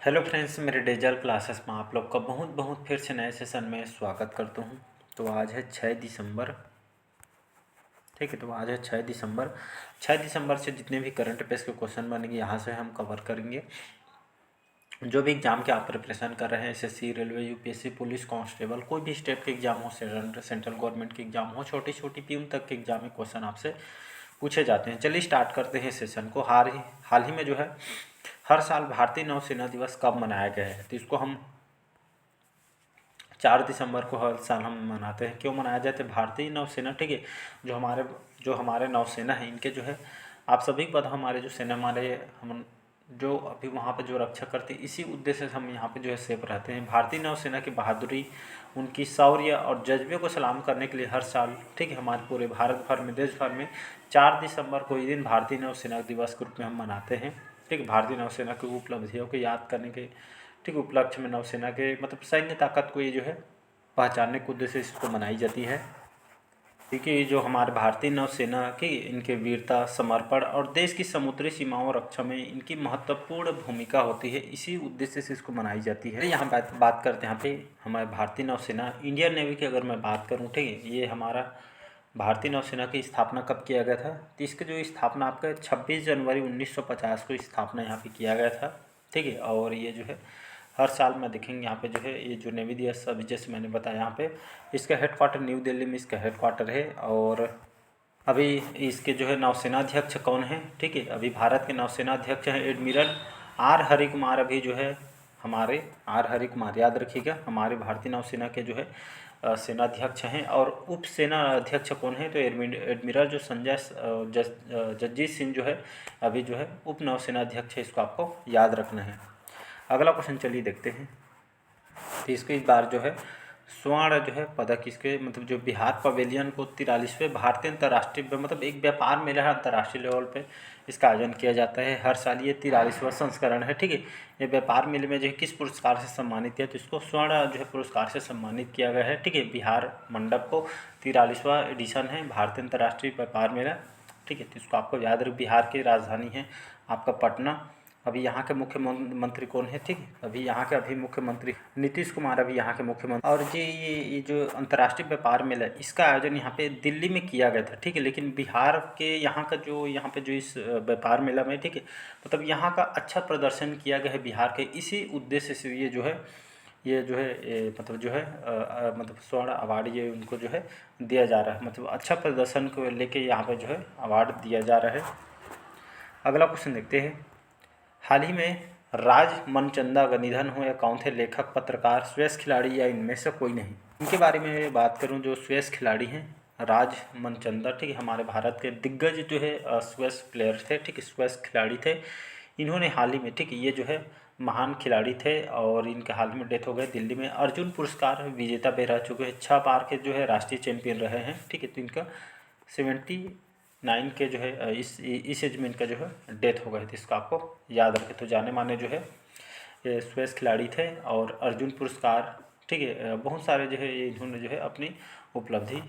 Hello friends, मेरे dazzle classes में आप लोग का बहुत बहुत फिर से नए सेशन में स्वागत करता हूँ। तो आज है 6 दिसंबर। ठीक है, तो आज है 6 दिसंबर। 6 दिसंबर से जितने भी करंट अफेयर्स के क्वेश्चन बनेंगे यहाँ से हम कवर करेंगे। जो भी एग्ज़ाम के आप प्रिपरेशन कर रहे हैं, SSC, railway, UPSC, police constable, कोई भी स्टेट के एग्जाम हो, सेंट्रल गवर्नमेंट के एग्जाम हो, छोटी छोटी प्यून तक के एग्जाम में क्वेश्चन आपसे पूछे जाते हैं। चलिए स्टार्ट करते हैं सेशन को। हाल ही में जो है हर साल भारतीय नौसेना दिवस कब मनाया गया है, तो इसको हम 4 दिसंबर को हर साल हम मनाते हैं। क्यों मनाया जाता है? भारतीय नौसेना, ठीक है, जो हमारे नौसेना है, इनके जो है आप सभी को पता, हमारे जो सेना, हम जो अभी वहाँ पे जो रक्षा करते हैं, इसी उद्देश्य से हम यहाँ पे जो है सेफ रहते हैं। भारतीय नौसेना की बहादुरी, उनकी शौर्य और जज्बे को सलाम करने के लिए हर साल, ठीक है, हमारे पूरे भारत भर में, देश भर में 4 दिसंबर को ये दिन भारतीय नौसेना दिवस के रूप में हम मनाते हैं। ठीक है, भारतीय नौसेना की उपलब्धियों को याद करने के, ठीक, उपलक्ष्य में नौसेना के सैन्य ताकत को ये जो है पहचानने के उद्देश्य से इसको मनाई जाती है। देखिए, जो हमारे भारतीय नौसेना की, इनके वीरता, समर्पण और देश की समुद्री सीमाओं रक्षा में इनकी महत्वपूर्ण भूमिका होती है, इसी उद्देश्य से इसको मनाई जाती है। यहाँ बात करते हैं, यहाँ पे हमारे भारतीय नौसेना, इंडियन नेवी की अगर मैं बात करूँ, ठीक है, ये हमारा भारतीय नौसेना की स्थापना कब किया गया था? तो इसकी जो स्थापना आपका 26 जनवरी 1950 को स्थापना यहाँ पे किया गया था। ठीक है, और ये जो है हर साल में देखेंगे यहाँ पे जो है ये जो नेवी दिवस, अभी जैसे मैंने बताया, यहाँ पे इसका हेडक्वार्टर न्यू दिल्ली में इसका हेडक्वार्टर है। और अभी इसके जो है नौसेना अध्यक्ष कौन है? ठीक है, अभी भारत के नौसेना अध्यक्ष हैं एडमिरल आर हरि कुमार। अभी जो है हमारे आर हरि कुमार, याद रखिएगा, हमारे भारतीय नौसेना के जो है सेना अध्यक्ष हैं। और उप सेना अध्यक्ष कौन है? तो एडमिरल जो संजय जगजीत सिंह जो है अभी जो है उप नौसेना अध्यक्ष है, इसको आपको याद रखना है। अगला क्वेश्चन चलिए देखते हैं। तो इसको इस बार जो है स्वर्ण जो है पदक, इसके जो बिहार पवेलियन को 43वें भारतीय अंतर्राष्ट्रीय एक व्यापार मेला है, अंतर्राष्ट्रीय लेवल पे इसका आयोजन किया जाता है हर साल। ये 43वां संस्करण है। ठीक है, ये व्यापार मेले में जो है किस पुरस्कार से सम्मानित किया? तो इसको स्वर्ण जो है पुरस्कार से सम्मानित किया गया है। ठीक है, बिहार मंडप को 43वां एडिशन है भारतीय अंतर्राष्ट्रीय व्यापार मेला। ठीक है, तो इसको आपको याद रख, बिहार की राजधानी है आपका पटना। अभी यहाँ के मुख्यमंत्री कौन है? ठीक है, अभी यहाँ के मुख्यमंत्री नीतीश कुमार अभी यहाँ के मुख्यमंत्री। और जी ये जो अंतर्राष्ट्रीय व्यापार मेला है, इसका आयोजन यहाँ पे दिल्ली में किया गया था। ठीक है, लेकिन बिहार के यहाँ पे जो इस व्यापार मेला में, ठीक है, यहाँ का अच्छा प्रदर्शन किया गया है बिहार के, इसी उद्देश्य से ये जो है स्वर्ण अवार्ड ये उनको जो है दिया जा रहा है। अच्छा प्रदर्शन को लेके यहाँ पे जो है अवार्ड दिया जा रहा है। अगला क्वेश्चन देखते हैं। हाल ही में राज मनचंदा का निधन हो, या कौन थे लेखक, पत्रकार, स्क्वैश खिलाड़ी, या इनमें से कोई नहीं? इनके बारे में बात करूं, जो स्क्वैश खिलाड़ी हैं राज मनचंदा, ठीक है, हमारे भारत के दिग्गज जो है स्क्वैश प्लेयर थे। ठीक है, स्क्वैश खिलाड़ी थे। इन्होंने हाल ही में, ठीक है, ये जो है महान खिलाड़ी थे और इनके हाल में डेथ हो गई। दिल्ली में अर्जुन पुरस्कार विजेता भी रह चुके हैं, 6 बार के जो है राष्ट्रीय चैंपियन रहे हैं। ठीक है, तो इनका 79 के जो है इस एज में इनका जो है डेथ हो गई थी, इसको आपको याद रखें। तो जाने माने जो है ये स्क्वैश खिलाड़ी थे और अर्जुन पुरस्कार, ठीक है, बहुत सारे जो है इन्होंने जो है अपनी उपलब्धि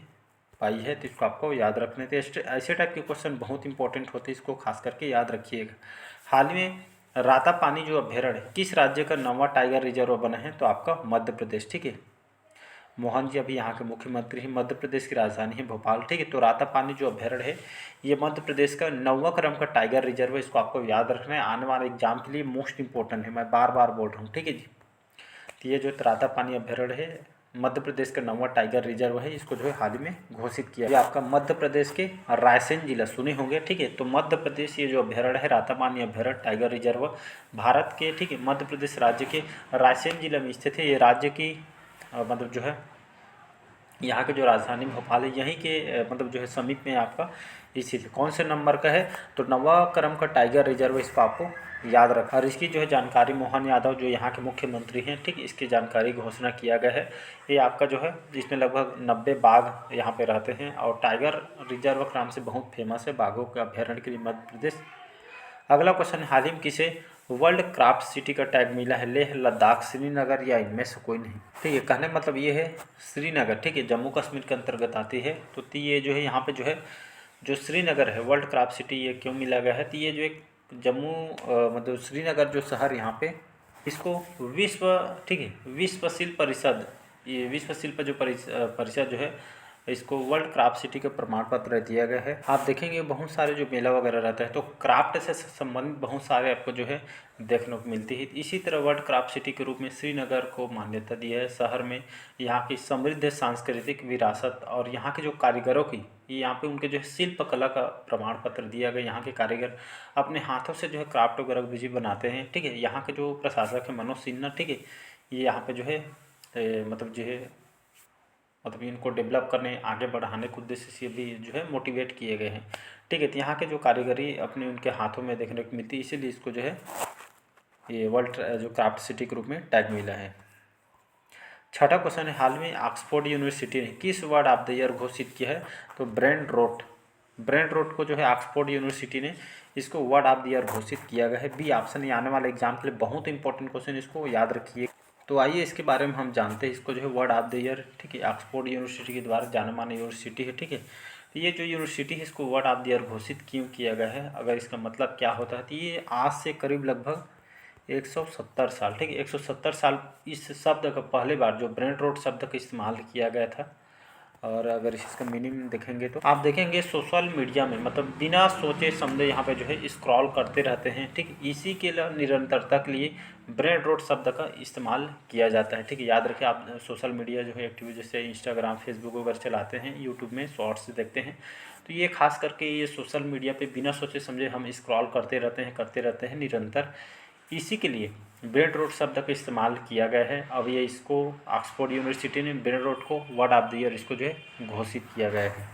पाई है, तो इसको आपको याद रखने थे। ऐसे टाइप के क्वेश्चन बहुत इंपॉर्टेंट होते हैं, इसको खास करके याद रखिएगा। हाल ही में रातापानी जो अभ्यारण्य है, किस राज्य का 9वां टाइगर रिजर्व बना है? तो आपका मध्य प्रदेश। ठीक है, मोहन जी अभी यहाँ के मुख्यमंत्री हैं। मध्य प्रदेश की राजधानी है भोपाल। ठीक है, तो रातापानी जो अभ्यारण्य है, ये मध्य प्रदेश का 9वां क्रम का टाइगर रिजर्व है, इसको आपको याद रखना है, आने वाले एग्जाम के लिए मोस्ट इंपॉर्टेंट है, मैं बार बार बोल रहा हूँ। ठीक है जी, तो ये जो रातापानी अभ्यारण्य है मध्य प्रदेश का 9वां टाइगर रिजर्व है, इसको जो है हाल ही में घोषित किया। ये आपका मध्य प्रदेश के रायसेन जिला सुने होंगे। ठीक है, तो मध्य प्रदेश ये जो अभ्यारण्य है रातापानी अभ्यारण्य टाइगर रिजर्व भारत के, ठीक है, मध्य प्रदेश राज्य के रायसेन जिला में स्थित है। ये राज्य की जो है यहाँ के जो राजधानी भोपाल है, यहीं के जो है समीप में आपका स्थित है। कौन से नंबर का है? तो 9वां क्रम का टाइगर रिजर्व, इसको आपको याद रखा। और इसकी जो है जानकारी मोहन यादव जो यहाँ के मुख्यमंत्री हैं, ठीक, इसकी जानकारी घोषणा किया गया है। ये आपका जो है इसमें लगभग 90 बाघ यहाँ पे रहते हैं और टाइगर रिजर्व के नाम से बहुत फेमस है बाघों के अभ्यारण्य के लिए मध्य प्रदेश। अगला क्वेश्चन, हाल ही में किसे वर्ल्ड क्राफ्ट सिटी का टैग मिला है? लेह, लद्दाख, श्रीनगर, या इनमें से कोई नहीं? ठीक है, कहने मतलब ये है श्रीनगर। ठीक है, जम्मू कश्मीर के अंतर्गत आती है। तो ये जो है यहाँ पे जो है जो श्रीनगर है वर्ल्ड क्राफ्ट सिटी, ये क्यों मिला गया है? तो ये जो एक जम्मू श्रीनगर जो शहर यहाँ पे इसको विश्व, ठीक है, विश्व शिल्प परिषद, ये विश्व शिल्प जो परिषद जो है, इसको वर्ल्ड क्राफ्ट सिटी का प्रमाण पत्र दिया गया है। आप देखेंगे बहुत सारे जो मेला वगैरह रहता है तो क्राफ्ट से संबंधित बहुत सारे आपको जो है देखने को मिलती है। इसी तरह वर्ल्ड क्राफ्ट सिटी के रूप में श्रीनगर को मान्यता दी है। शहर में यहाँ की समृद्ध सांस्कृतिक विरासत और यहाँ के जो कारीगरों की, यहाँ पे उनके जो है शिल्प कला का प्रमाण पत्र दिया गया। यहाँ के कारीगर अपने हाथों से जो है क्राफ्ट वगैरह भी बनाते हैं, ठीक है। यहाँ के जो प्रशासक है मनोज सिन्हा, ठीक है, ये यहाँ पे जो है मतलब जो है मतलब इनको डेवलप करने, आगे बढ़ाने के उद्देश्य से भी जो है मोटिवेट किए गए हैं, ठीक है। तो यहाँ के जो कारीगरी अपने उनके हाथों में देखने को मिलती है, इसीलिए इसको जो है ये वर्ल्ड जो क्राफ्ट सिटी के रूप में टैग मिला है। छठा क्वेश्चन है, हाल में ऑक्सफोर्ड यूनिवर्सिटी ने किस वर्ड ऑफ द ईयर घोषित किया है? तो ब्रेन रोट, ब्रेन रोट को जो है ऑक्सफोर्ड यूनिवर्सिटी ने इसको वर्ड ऑफ द ईयर घोषित किया गया है। बी ऑप्शन, ये आने वाले एग्जाम के लिए बहुत इंपॉर्टेंट क्वेश्चन, इसको याद रखिए। तो आइए इसके बारे में हम जानते हैं। इसको जो है वर्ड ऑफ द ईयर, ठीक है, ऑक्सफोर्ड यूनिवर्सिटी के द्वारा जाना माना यूनिवर्सिटी है, ठीक है। तो ये जो यूनिवर्सिटी है इसको वर्ड ऑफ द ईयर घोषित क्यों किया गया है, अगर इसका मतलब क्या होता है, तो ये आज से करीब लगभग 170 साल, ठीक है, 170 साल इस शब्द का पहले बार जो ब्रेन रोट शब्द का इस्तेमाल किया गया था। और अगर इसका मीनिंग देखेंगे तो आप देखेंगे सोशल मीडिया में मतलब बिना सोचे समझे यहाँ पे जो है स्क्रॉल करते रहते हैं, ठीक, इसी के लिए निरंतरता के लिए ब्रेन रोट शब्द का इस्तेमाल किया जाता है, ठीक है। याद रखिए, आप सोशल मीडिया जो है एक्टिव जैसे इंस्टाग्राम फेसबुक वगैरह चलाते हैं, यूट्यूब में शॉर्ट्स देखते हैं, तो ये खास करके ये सोशल मीडिया पे बिना सोचे समझे हम स्क्रॉल करते रहते हैं निरंतर, इसी के लिए ब्रेन रोट शब्द का इस्तेमाल किया गया है। अब ये इसको ऑक्सफोर्ड यूनिवर्सिटी ने ब्रेन रोट को वर्ड ऑफ द ईयर इसको जो है घोषित किया गया है।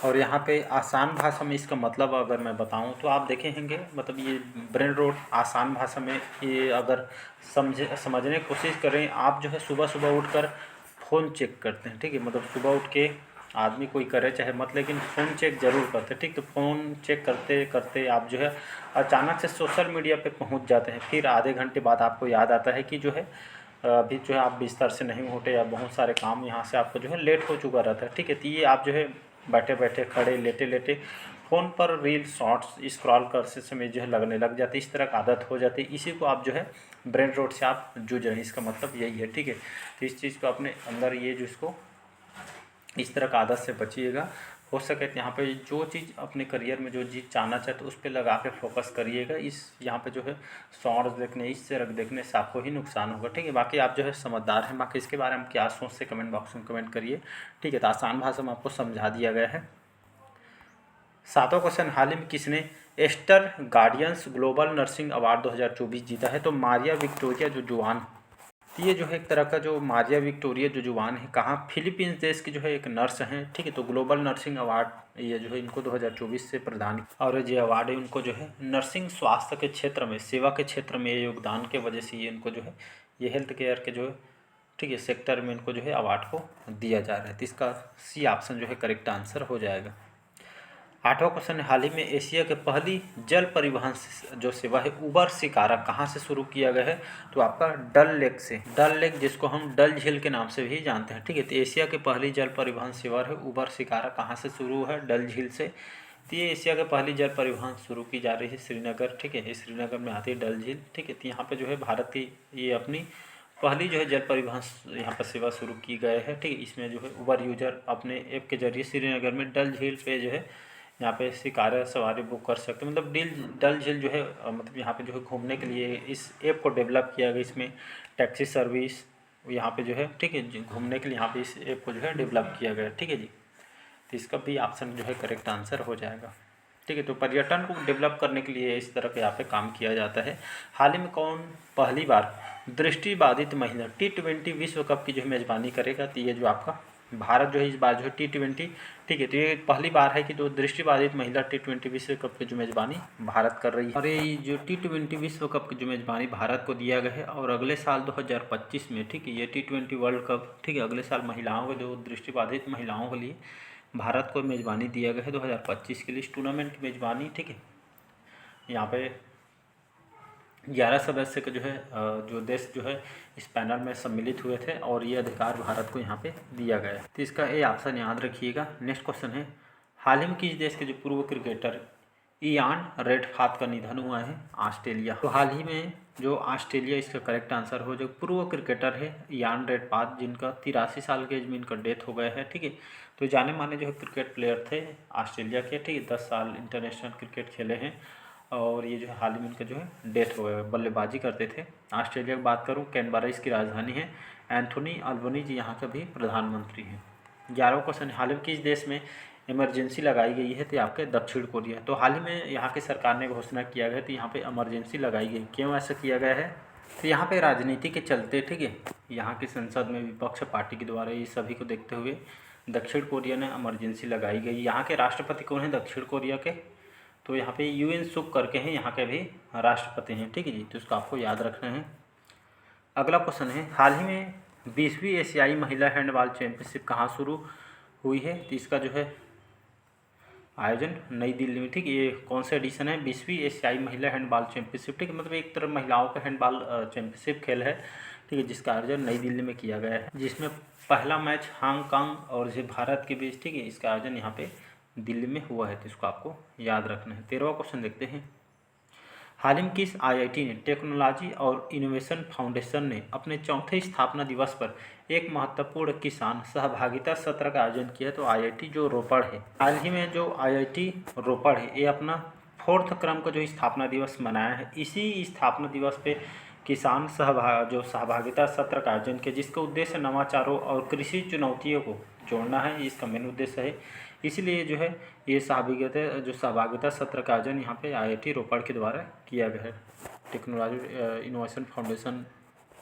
और यहाँ पे आसान भाषा में इसका मतलब अगर मैं बताऊँ तो आप देखे होंगे, मतलब ये ब्रेन रोट आसान भाषा में ये अगर समझने की कोशिश करें, आप जो है सुबह सुबह उठकर फ़ोन चेक करते हैं, ठीक है, मतलब सुबह उठ के आदमी कोई करे चाहे मत, लेकिन फ़ोन चेक ज़रूर करते हैं, ठीक। तो फ़ोन चेक करते करते आप जो है अचानक से सोशल मीडिया पे पहुंच जाते हैं। फिर आधे घंटे बाद आपको याद आता है कि जो है अभी जो है आप बिस्तर से नहीं उठे या बहुत सारे काम यहाँ से आपको जो है लेट हो चुका रहता है, ठीक है। तो ये आप जो है बैठे बैठे खड़े लेटे लेटे फ़ोन पर रील शॉर्ट्स स्क्रॉल करते समय जो है लगने लग जाती है, इस तरह का आदत हो जाती है। इसी को आप जो है ब्रेन रोट से आप जूझ रहे हैं, इसका मतलब यही है, ठीक है। तो इस चीज़ को अपने अंदर ये जो इसको इस तरह का आदत से बचिएगा। हो सके तो यहाँ पे जो चीज़ अपने करियर में जो चीज़ चाहना चाहते उस पर लगा के फोकस करिएगा। इस यहाँ पे जो है शॉर्ट्स देखने, इस तरह देखने से आपको ही नुकसान होगा, ठीक है। बाकी आप जो है समझदार हैं, बाकी इसके बारे में क्या सोचते कमेंट बॉक्स में कमेंट करिए, ठीक है। तो आसान भाषा में आपको समझा दिया गया है। सातवां क्वेश्चन, हाल ही में किसने Aster Guardians Global Nursing Award 2024 जीता है? तो मारिया विक्टोरिया जुजुआन, तो ये जो है एक तरह का जो मारिया विक्टोरिया जुजुआन है, कहाँ, फिलीपींस देश की जो है एक नर्स हैं, ठीक है। तो ग्लोबल नर्सिंग अवार्ड ये जो है इनको 2024 से प्रदान, और जो अवार्ड है उनको जो है नर्सिंग स्वास्थ्य के क्षेत्र में, सेवा के क्षेत्र में योगदान के वजह से ये इनको जो है ये हेल्थ केयर के जो है, ठीक है, सेक्टर में इनको जो है अवार्ड को दिया जा रहा है। तो इसका सी ऑप्शन जो है करेक्ट आंसर हो जाएगा। आठवां क्वेश्चन, हाल ही में एशिया के पहली जल परिवहन जो सेवा है उबर शिकारा कहाँ से शुरू किया गया है? तो आपका डल लेक से, डल लेक जिसको हम डल झील के नाम से भी जानते हैं, ठीक है। तो एशिया के पहली जल परिवहन सेवा है उबर शिकारा कहाँ से शुरू है? डल झील से। तो ये एशिया के पहली जल परिवहन शुरू की जा रही है श्रीनगर, ठीक है, श्रीनगर में आती है डल झील, ठीक है। तो यहाँ पे जो है भारत की ये अपनी पहली जो है जल परिवहन यहाँ पर सेवा शुरू की गए है, ठीक है। इसमें जो है उबर यूजर अपने ऐप के जरिए श्रीनगर में डल झील पे जो है यहाँ पे शिकारा सवारी बुक कर सकते हैं। मतलब डल झील जो है मतलब यहाँ पे जो है घूमने के लिए इस ऐप को डेवलप किया गया। इसमें टैक्सी सर्विस यहाँ पे जो है, ठीक है, घूमने के लिए यहाँ पे इस ऐप को जो है डेवलप किया गया, ठीक है जी। तो इसका भी ऑप्शन जो है करेक्ट आंसर हो जाएगा, ठीक है। तो पर्यटन को डेवलप करने के लिए इस तरह के यहाँ पे काम किया जाता है। हाल ही में कौन पहली बार दृष्टिबाधित महिला T20 विश्व कप की जो है मेज़बानी करेगा? तो ये जो आपका भारत जो है इस बार जो है T20, ठीक है, तो ये पहली बार है कि जो दृष्टिबाधित महिला T20 विश्व कप की जो मेज़बानी भारत कर रही है। और ये जो T20 विश्व कप की जो मेज़बानी भारत को दिया गया है, और अगले साल 2025 में, ठीक है, ये T20 वर्ल्ड कप, ठीक है, अगले साल महिलाओं के जो दृष्टिबाधित महिलाओं के लिए भारत को मेज़बानी दिया गया है 2025 के लिए इस टूर्नामेंट की मेज़बानी, ठीक है। यहाँ पे 11 सदस्य के जो है जो देश जो है इस पैनल में सम्मिलित हुए थे, और ये अधिकार भारत को यहाँ पे दिया गया है। तो इसका ए ऑप्शन याद रखिएगा। नेक्स्ट क्वेश्चन है, हाल ही में किस देश के जो पूर्व क्रिकेटर इयान रेडफॉर्ड का निधन हुआ है, ऑस्ट्रेलिया। तो हाल ही में जो ऑस्ट्रेलिया इसका करेक्ट आंसर हो, जो पूर्व क्रिकेटर है इयान रेडफॉर्ड, जिनका 83 साल की एज में इनका डेथ हो गया है, ठीक है। तो जाने माने जो है क्रिकेट प्लेयर थे ऑस्ट्रेलिया के, ठीक है। 10 साल इंटरनेशनल क्रिकेट खेले हैं और ये जो है हाल ही में इनका जो है डेथ हो गया। बल्लेबाजी करते थे। ऑस्ट्रेलिया की बात करूँ, कैनबरा इसकी राजधानी है। एंथोनी अल्बनीज़ यहाँ का भी प्रधानमंत्री हैं। 11वां क्वेश्चन, हाल ही में किस देश में इमरजेंसी लगाई गई है? तो आपके दक्षिण कोरिया। तो हाल ही में यहाँ की सरकार ने घोषणा किया गया, तो यहाँ पे इमरजेंसी लगाई गई। क्यों ऐसा किया गया है? तो यहाँ पे राजनीति के चलते, ठीक है, यहाँ की संसद में विपक्ष पार्टी के द्वारा ये सभी को देखते हुए दक्षिण कोरिया ने इमरजेंसी लगाई गई। यहाँ के राष्ट्रपति कौन है दक्षिण कोरिया के? तो यहाँ पे यूएन सुक करके हैं, यहाँ के भी राष्ट्रपति हैं, ठीक है जी। तो इसको आपको याद रखना है। अगला क्वेश्चन है, हाल ही में 20वीं एशियाई महिला हैंडबॉल चैंपियनशिप कहाँ शुरू हुई है? तो इसका जो है आयोजन नई दिल्ली में, ठीक है। ये कौन सा एडिशन है? 20वीं एशियाई महिला हैंडबॉल चैंपियनशिप, ठीक है। मतलब एक तरह महिलाओं का हैंडबॉल चैंपियनशिप खेल है, ठीक है, जिसका आयोजन नई दिल्ली में किया गया है, जिसमें पहला मैच हांगकांग और जो भारत के बीच, ठीक है, इसका आयोजन यहाँ पे दिल्ली में हुआ है। तो इसको आपको याद रखना है। 13वां क्वेश्चन देखते हैं, हाल ही में किस आईआईटी ने टेक्नोलॉजी और इनोवेशन फाउंडेशन ने अपने चौथे स्थापना दिवस पर एक महत्वपूर्ण किसान सहभागिता सत्र का आयोजन किया? तो आईआईटी जो रोपड़ है, हाल ही में जो आईआईटी रोपड़ है, ये अपना 4th क्रम का जो स्थापना दिवस मनाया है। इसी स्थापना दिवस पे किसान सहभागिता सत्र का आयोजन किया, जिसका उद्देश्य नवाचारों और कृषि चुनौतियों को जोड़ना है। इसका मेन उद्देश्य है। इसलिए जो है ये सहभागिता सत्र का आयोजन यहाँ पे आईआईटी रोपड़ के द्वारा किया गया है, टेक्नोलॉजी इनोवेशन फाउंडेशन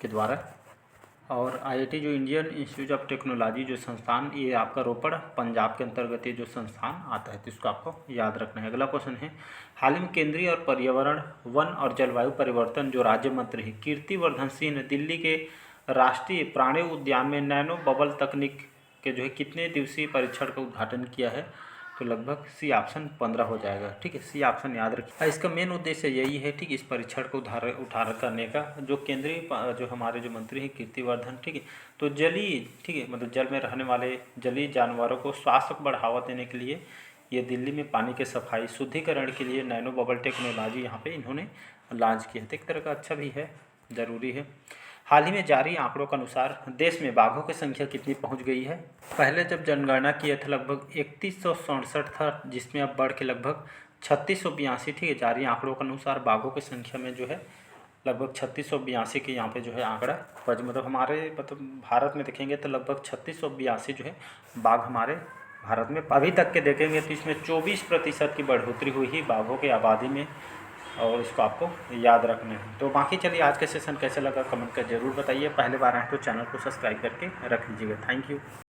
के द्वारा। और आईआईटी जो इंडियन इंस्टीट्यूट ऑफ टेक्नोलॉजी जो संस्थान, ये आपका रोपड़ पंजाब के अंतर्गत ये जो संस्थान आता है, तो इसको आपको याद रखना है। अगला क्वेश्चन है, हाल ही में केंद्रीय और पर्यावरण, वन और जलवायु परिवर्तन जो राज्य मंत्री है कीर्तिवर्धन सिंह ने दिल्ली के राष्ट्रीय प्राणी उद्यान में नैनो बबल तकनीक के जो है कितने दिवसीय परीक्षण का उद्घाटन किया है? तो लगभग सी ऑप्शन 15 हो जाएगा, ठीक है। सी ऑप्शन याद रखिए। इसका मेन उद्देश्य यही है, ठीक है, इस परीक्षण को उद्धार करने का। जो केंद्रीय जो हमारे जो मंत्री हैं कीर्तिवर्धन, ठीक है, तो जलीय, ठीक है, मतलब जल में रहने वाले जलीय जानवरों को स्वास्थ्य को बढ़ावा देने के लिए ये दिल्ली में पानी के सफाई शुद्धिकरण के लिए नैनो बबल टेक्नोलॉजी यहाँ पे इन्होंने लॉन्च किया है। तो एक तरह का अच्छा भी है, ज़रूरी है। हाल ही में जारी आंकड़ों के अनुसार देश में बाघों की संख्या कितनी पहुंच गई है? पहले जब जनगणना किया था लगभग 3167 था, जिसमें अब बढ़ के लगभग 3682, ठीक है। जारी आंकड़ों के अनुसार बाघों की संख्या में जो है लगभग 3682 के यहाँ पे जो है आंकड़ा, मतलब हमारे भारत में देखेंगे तो लगभग 3682 जो है बाघ हमारे भारत में अभी तक के देखेंगे तो इसमें 24% की बढ़ोतरी हुई है बाघों की आबादी में, और इसको आपको याद रखना है। तो बाकी चलिए, आज का सेशन कैसे लगा कमेंट कर जरूर बताइए। पहले बार आए तो चैनल को सब्सक्राइब करके रख लीजिएगा। Thank you.